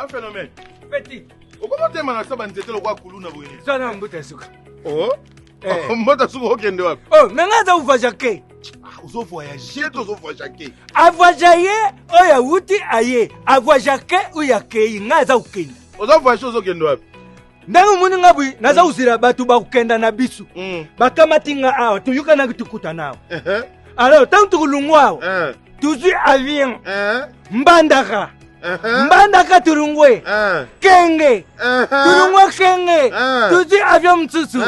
Pas phénomène. Petit. Comment tu as ça banzete le roi Kuluna boye? Ça na mbuta suka. Oh. Mbota suka okende wapi? Oh, mais ngaza uvoyager. Uzo voyager, tozo voyager. Avoyager oya wuti aye. Avoyager uyake ngaza ukenda. Uzo voyager uzo okende wapi? Ndangu muni ngabwi naza uzira batu ba ukenda na bisu. Bakamatinga awa tuyuka na tukuta nao. Alors tant tulungwa. Tuzi avion. Mbandaka. Mbandaka turungwe. Kenge. Turungwe kenge. Tuzi avion mtsusu.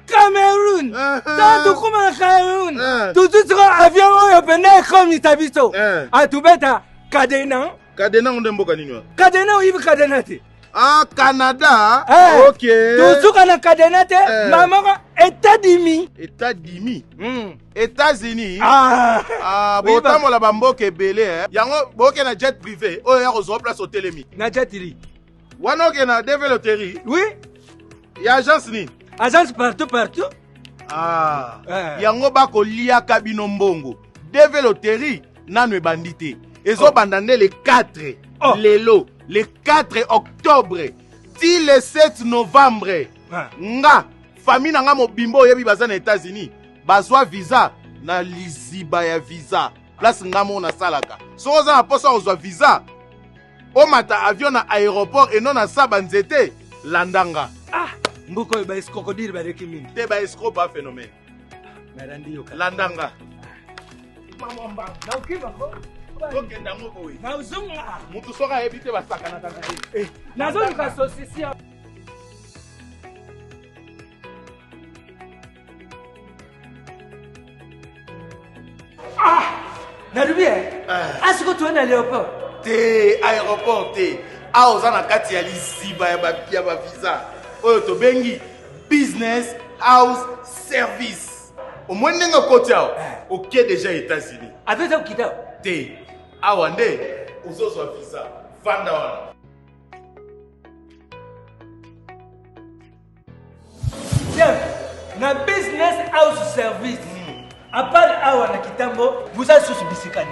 Cameroon. Tantu kuma Cameroon. Tuzi tsika avion oyo penda ekomi tabiso. Atubeta Cadena. Cadena onde mboka nini wa? Cadena hivi Cadena te. Ah, Canada. Ok. Tuzuka na Cadena te. Mama États-Unis. États-Unis. États-Unis. Botamo la bamboke belé. Yango boke na jet privé. Oh ya rezo place au télémi. Na jet ri. Wano ke na développerie. Oui. Ya agence ni. Agence partout. Yango bako lia kabino mbongo. Développerie nanu bandité. Ezo bandane le 4. Lelo. Le 4 octobre. Ti le 7 novembre. Nga. Famille nanga mobimbo yebi baza na États-Unis. Bazwa visa na liziba ya visa. Place ngamo na salaka. So oza na posa ozwa visa. O mata avion na aéroport et non na saba nzete landanga. Mbuko ba crocodile ba rekimini. Te ba escroc ba phénomène. Narandi yo. Landanga. Mamamba. Na ukiba ko. Ok, ndango boy. Na uzunga. Mutu soka ebite basaka na tanga. Nazo ka sosisia. Narubie. Asiko tuona aéroport. Te aéroport te. Aoza na kati ya lisiba ya ba visa. Oyo to bengi business house service. Au moins nenga koti ao. Ok déjà États-Unis. Avec ukita. Te. Awande uzozwa visa. Vanda wana. Tiens, na business house service. À part awa na kitambo, vous avez sous bisikani.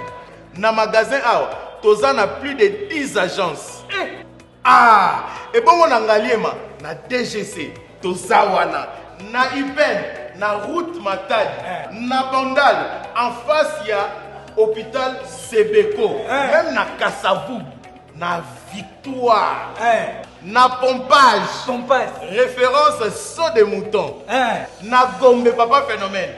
Na magasin awa, toza na plus de 10 agences. Et bon na ngaliema na DGC, toza wana, na IPEN, na route Matadi, na Bandal, en face ya hôpital Sebeko, même na Kasavu, na Victoire, na Pompage, référence saut de mouton, na Gombe Papa Phénomène.